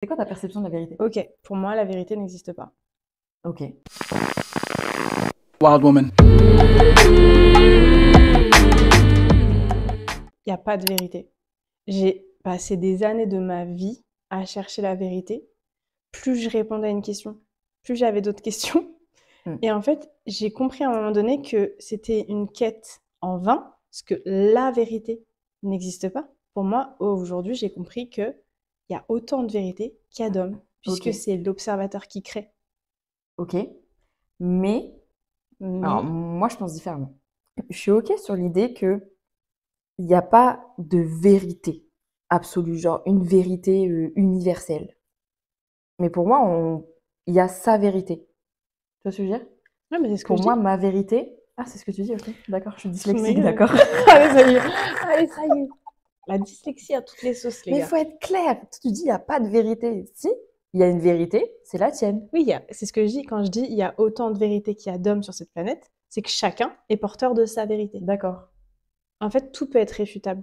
C'est quoi ta perception de la vérité? Ok, pour moi, la vérité n'existe pas. Ok. Wild woman. Il n'y a pas de vérité. J'ai passé des années de ma vie à chercher la vérité. Plus je répondais à une question, plus j'avais d'autres questions. Mm. Et en fait, j'ai compris à un moment donné que c'était une quête en vain, parce que la vérité n'existe pas. Pour moi, aujourd'hui, j'ai compris qu'il y a autant de vérité qu'il y a d'hommes, puisque Ok. c'est l'observateur qui crée. Ok. Mais, alors, Mais moi, je pense différemment. Je suis ok sur l'idée que il n'y a pas de vérité absolue, genre une vérité universelle. Mais pour moi, il y a sa vérité. Tu vois ce que je veux dire? ouais, mais c'est ce que Pour je moi, dis. ma vérité. Ah, c'est ce que tu dis, ok. D'accord, je suis Mais dyslexique, d'accord. allez, ça y est. Allez, ça y est. La dyslexie à toutes les sauces, les Mais il gars. faut être clair. Tu dis, il n'y a pas de vérité. Si, il y a une vérité, c'est la tienne. Oui, c'est ce que je dis quand je dis il y a autant de vérité qu'il y a d'hommes sur cette planète, c'est que chacun est porteur de sa vérité. D'accord. En fait, tout peut être réfutable.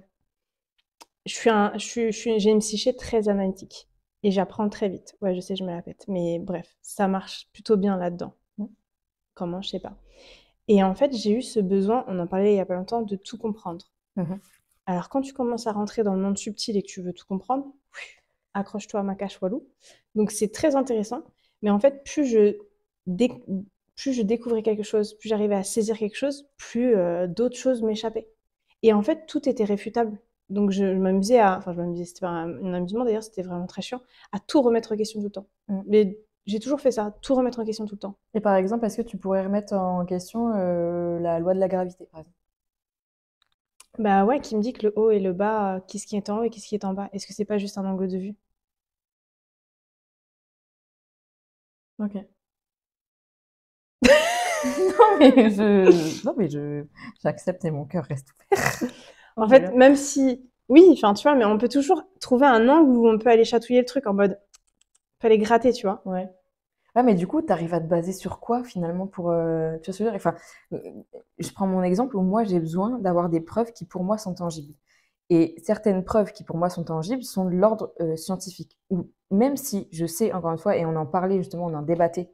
J'ai une psyché très analytique et j'apprends très vite. Ouais, je sais, je me la pète, mais bref, ça marche plutôt bien là-dedans. Comment, je sais pas. Et en fait, j'ai eu ce besoin, on en parlait il y a pas longtemps, de tout comprendre. Mhm. Alors, quand tu commences à rentrer dans le monde subtil et que tu veux tout comprendre, accroche-toi à ma cache walou. Donc, c'est très intéressant. Mais en fait, dé- plus je découvrais quelque chose, plus j'arrivais à saisir quelque chose, plus d'autres choses m'échappaient. Et en fait, tout était réfutable. Donc, je m'amusais à. Enfin, je m'amusais, c'était pas un amusement d'ailleurs, c'était vraiment très chiant, à tout remettre en question tout le temps. Mm. Mais j'ai toujours fait ça, tout remettre en question tout le temps. Et par exemple, est-ce que tu pourrais remettre en question la loi de la gravité, par exemple? Bah ouais, qui me dit que le haut et le bas, qu'est-ce qui est en haut et qu'est-ce qui est en bas? Est-ce que c'est pas juste un angle de vue? Ok. Non, mais j'accepte et mon cœur reste ouvert. Non, En je fait, rigole. même si, oui, enfin, tu vois, mais on peut toujours trouver un angle où on peut aller chatouiller le truc en mode, on peut aller gratter, tu vois. Ouais. Ouais, mais du coup, tu arrives à te baser sur quoi finalement pour. Tu vois ce que je veux dire? Enfin, euh, je prends mon exemple où moi j'ai besoin d'avoir des preuves qui pour moi sont tangibles. Et certaines preuves qui pour moi sont tangibles sont de l'ordre scientifique. Ou même si je sais, encore une fois, et on en parlait justement, on en débattait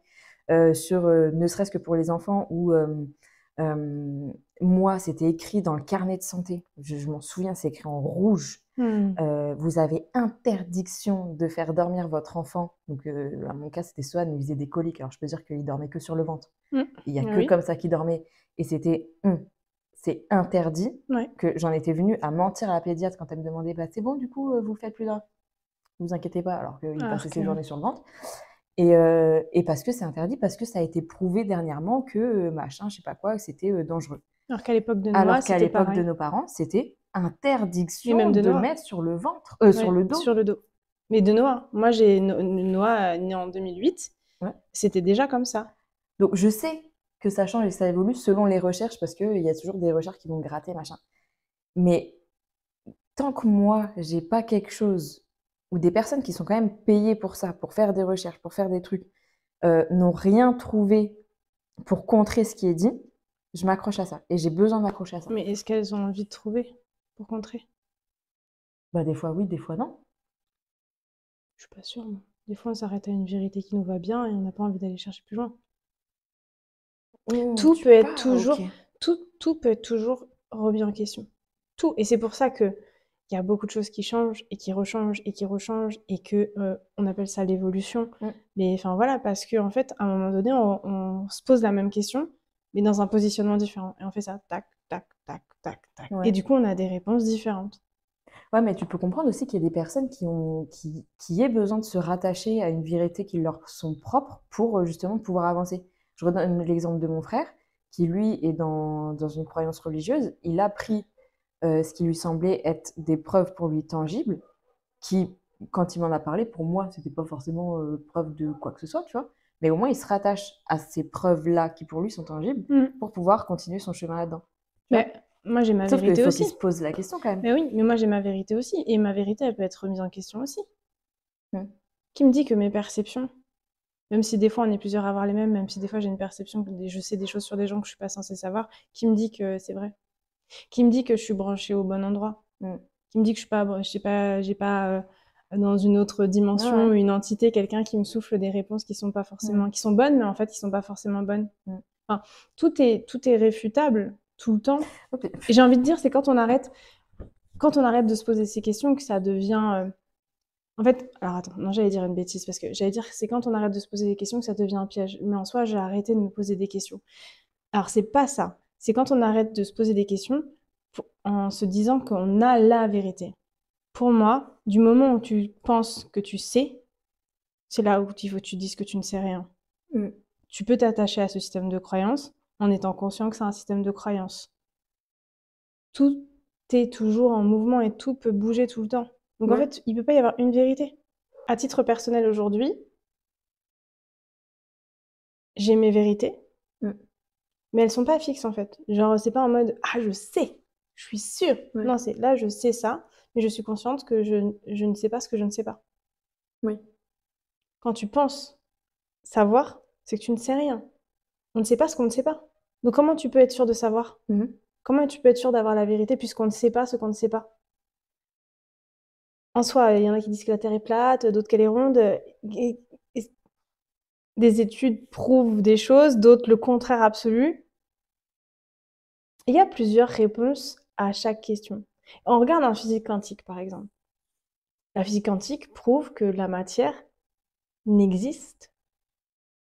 sur ne serait-ce que pour les enfants, où moi c'était écrit dans le carnet de santé, je m'en souviens, c'est écrit en rouge. Hmm. Vous avez interdiction de faire dormir votre enfant. Donc, à mon cas, c'était Swan, il faisait des coliques. Alors, je peux dire qu'il dormait que sur le ventre. Hmm. Il n'y a que Oui, comme ça qu'il dormait. Et c'était, c'est interdit, ouais. que j'en étais venue à mentir à la pédiatre quand elle me demandait, bah, c'est bon, du coup, vous faites plus d'un. Ne vous inquiétez pas, alors qu'il Alors passait ses que, journées sur le ventre. Et parce que c'est interdit, parce que ça a été prouvé dernièrement que machin, je sais pas quoi, c'était dangereux. alors qu'à l'époque de Noah, Alors qu'à c'était l'époque de pareil. nos parents, c'était Et interdiction même de de Noah. mettre sur le ventre, sur Ouais, le dos. sur le dos. Mais de Noah. Moi, Noah, né en 2008, Ouais. c'était déjà comme ça. Donc je sais que ça change et que ça évolue selon les recherches parce qu'il y a toujours des recherches qui vont gratter, machin. Mais tant que moi, j'ai pas quelque chose ou des personnes qui sont quand même payées pour ça, pour faire des recherches, pour faire des trucs, n'ont rien trouvé pour contrer ce qui est dit, je m'accroche à ça. Et j'ai besoin de m'accrocher à ça. Mais est-ce qu'elles ont envie de trouver pour contrer? Bah, des fois oui, des fois non. Je suis pas sûre, moi. Des fois, on s'arrête à une vérité qui nous va bien et on n'a pas envie d'aller chercher plus loin. Oh, Tout tu peut être parles, ok. toujours, tout peut être toujours remis en question. Tout. Et c'est pour ça que il y a beaucoup de choses qui changent et qui rechangent et qui rechangent et que on appelle ça l'évolution. Mm. Mais enfin voilà, parce que en fait, à un moment donné, on se pose la même question, mais dans un positionnement différent. Et on fait ça, tac, tac, tac, tac, tac. Et Ouais. du coup, on a des réponses différentes. Ouais, mais tu peux comprendre aussi qu'il y a des personnes qui aient besoin de se rattacher à une vérité qui leur sont propres pour justement pouvoir avancer. Je redonne l'exemple de mon frère, qui lui est dans une croyance religieuse. Il a pris ce qui lui semblait être des preuves pour lui tangibles, qui, quand il m'en a parlé, pour moi, c'était pas forcément preuve de quoi que ce soit, tu vois. Mais au moins, il se rattache à ces preuves-là qui pour lui sont tangibles Mm. pour pouvoir continuer son chemin là-dedans. Tu vois. Mais moi, j'ai ma Sauf qu'il vérité faut aussi. qu'il se pose la question quand même. Mais oui, mais moi, j'ai ma vérité aussi. Et ma vérité, elle peut être remise en question aussi. Hmm. Qui me dit que mes perceptions, même si des fois on est plusieurs à avoir les mêmes, même si des fois j'ai une perception, je sais des choses sur des gens que je suis pas censée savoir, qui me dit que c'est vrai? Qui me dit que je suis branchée au bon endroit? Hmm. Qui me dit que je suis pas, j'ai pas dans une autre dimension, Ouais. une entité, quelqu'un qui me souffle des réponses qui sont pas forcément, qui sont bonnes, mais en fait, qui sont pas forcément bonnes. Enfin, tout est réfutable tout le temps. Ok. Et j'ai envie de dire, c'est quand on arrête de se poser ces questions que ça devient. En fait, alors attends, non, j'allais dire une bêtise parce que j'allais dire que c'est quand on arrête de se poser des questions que ça devient un piège. Mais en soi, j'ai arrêté de me poser des questions. Alors, c'est pas ça. C'est quand on arrête de se poser des questions en se disant qu'on a la vérité. Pour moi, du moment où tu penses que tu sais, c'est là où il faut que tu dises que tu ne sais rien. Mm. Tu peux t'attacher à ce système de croyance en étant conscient que c'est un système de croyance. Tout est toujours en mouvement et tout peut bouger tout le temps. Donc en Ouais. fait, il peut pas y avoir une vérité. À titre personnel aujourd'hui, j'ai mes vérités, Mm. mais elles sont pas fixes en fait. Genre, c'est pas en mode ah, je sais, je suis sûre. Ouais. Non, c'est là, je sais ça, mais je suis consciente que je ne sais pas ce que je ne sais pas. Oui. Quand tu penses savoir, c'est que tu ne sais rien. On ne sait pas ce qu'on ne sait pas. Donc comment tu peux être sûr de savoir? Mhm. Comment tu peux être sûr d'avoir la vérité puisqu'on ne sait pas ce qu'on ne sait pas? En soi, il y en a qui disent que la Terre est plate, d'autres qu'elle est ronde. Et des études prouvent des choses, d'autres le contraire absolu. Il y a plusieurs réponses à chaque question. On regarde en physique quantique, par exemple. La physique quantique prouve que la matière n'existe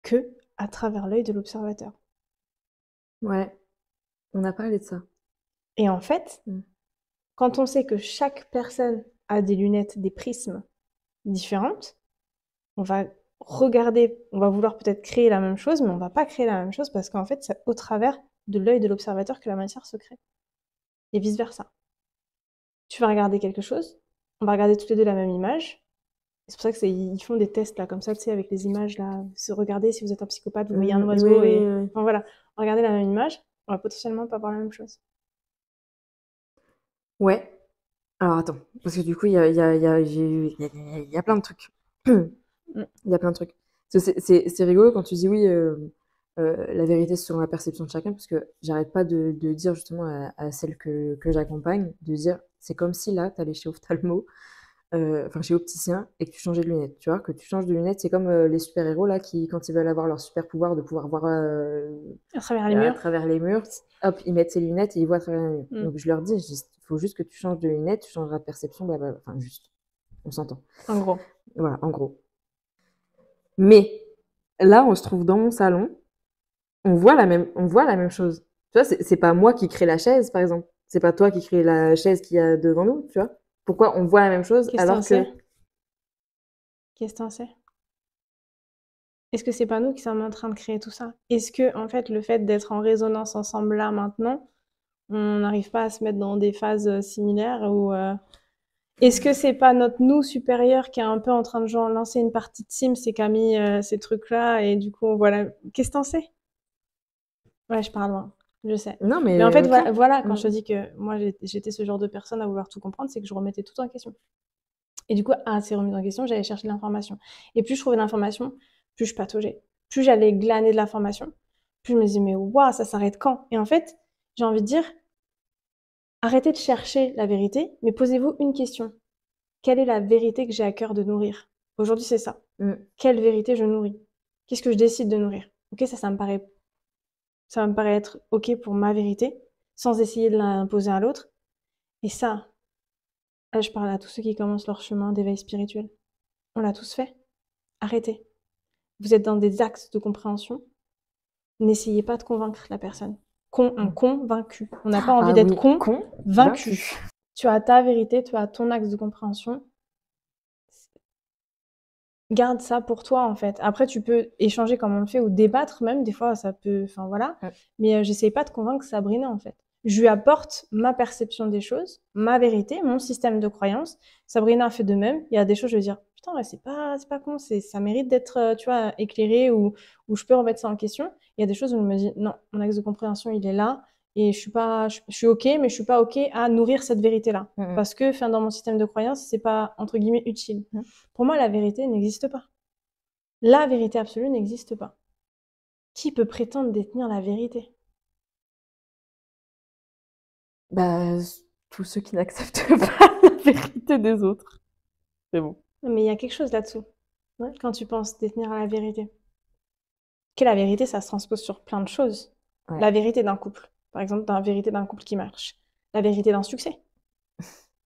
que à travers l'œil de l'observateur. Ouais. On a parlé de ça. Et en fait, Mm. quand on sait que chaque personne a des lunettes, des prismes différentes, on va regarder, on va vouloir peut-être créer la même chose, mais on va pas créer la même chose parce qu'en fait, c'est au travers de l'œil de l'observateur que la matière se crée. Et vice-versa. Tu vas regarder quelque chose, on va regarder toutes les deux la même image. C'est pour ça que ils font des tests là, comme ça, tu sais, avec les images là. Se regarder si vous êtes un psychopathe, vous voyez un Oui, oiseau et, oui. enfin voilà, regardez la même image, on va potentiellement pas voir la même chose. Ouais. Alors attends, parce que du coup, il y a plein de trucs. Mm. Il y a plein de trucs. Parce que c'est rigolo quand tu dis oui, la vérité c'est selon la perception de chacun, parce que j'arrête pas de dire justement à celles que j'accompagne, de dire c'est comme si là, tu allais chez ophtalmo, enfin chez opticien, et que tu changeais de lunettes. Tu vois, que tu changes de lunettes, c'est comme les super-héros là qui, quand ils veulent avoir leur super-pouvoir de pouvoir voir À travers les à murs. travers les murs, hop, ils mettent ses lunettes et ils voient à travers les murs. Mm. Donc je leur dis, il faut juste que tu changes de lunettes, tu changeras de perception, blablabla. Enfin, juste, on s'entend. En gros. Voilà, en gros. Mais là, on se trouve dans mon salon, on voit la même chose. Tu vois, c'est pas moi qui crée la chaise, par exemple. C'est pas toi qui crée la chaise qu'il y a devant nous, tu vois. Pourquoi on voit la même chose Qu'est-ce que t'en alors que... sais? Qu'est-ce que t'en sais? Est-ce que c'est pas nous qui sommes en train de créer tout ça? Est-ce que, en fait, le fait d'être en résonance ensemble là, maintenant, on n'arrive pas à se mettre dans des phases similaires ou est-ce que c'est pas notre nous supérieur qui est un peu en train de genre lancer une partie de Sims et qui a mis ces trucs-là et du coup, voilà. Qu'est-ce que t'en sais? Ouais, je parle loin, je sais. Non, Mais en mais fait, ok. voilà, quand je te Mm. dis que moi, j'étais ce genre de personne à vouloir tout comprendre, c'est que je remettais tout en question. Et du coup, à ces remises en question, j'allais chercher de l'information. Et plus je trouvais d'informations, plus je pataugeais. Plus j'allais glaner de l'information, plus je me disais, mais waouh, ça s'arrête quand? Et en fait, j'ai envie de dire, arrêtez de chercher la vérité, mais posez-vous une question. Quelle est la vérité que j'ai à cœur de nourrir? Aujourd'hui, c'est ça. Mm. Quelle vérité je nourris? Qu'est-ce que je décide de nourrir? Ok, ça va me paraît être ok pour ma vérité, sans essayer de l'imposer à l'autre. Et ça, là, je parle à tous ceux qui commencent leur chemin d'éveil spirituel. On l'a tous fait. Arrêtez. Vous êtes dans des axes de compréhension. N'essayez pas de convaincre la personne. Convaincu. On n'a pas envie Ah d'être oui, con, convaincu. vaincu. Tu as ta vérité, tu as ton axe de compréhension. Garde ça pour toi, en fait. Après, tu peux échanger comme on le fait ou débattre même. Des fois, ça peut, enfin voilà. Mm. Mais j'essaye pas de convaincre Sabrina, en fait. Je lui apporte ma perception des choses, ma vérité, mon système de croyance. Sabrina fait de même. Il y a des choses, je vais dire, putain, ouais, c'est pas con, ça mérite d'être, tu vois, éclairé ou je peux remettre ça en question. Il y a des choses où je me dis, non, mon axe de compréhension, il est là et je suis ok, mais je suis pas ok à nourrir cette vérité-là. Mm. Parce que, enfin, dans mon système de croyance, c'est pas, entre guillemets, utile. Mm. Pour moi, la vérité n'existe pas. La vérité absolue n'existe pas. Qui peut prétendre détenir la vérité? Bah, tous ceux qui n'acceptent pas la vérité des autres. C'est bon. Mais il y a quelque chose là-dessous, Ouais. quand tu penses détenir la vérité. Que la vérité, ça se transpose sur plein de choses. Ouais. La vérité d'un couple, par exemple, la vérité d'un couple qui marche. La vérité d'un succès.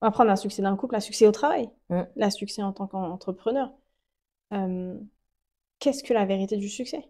On va prendre un succès d'un couple, un succès au travail, Mm. la succès en tant qu'entrepreneur. Euh, Qu'est-ce que la vérité du succès?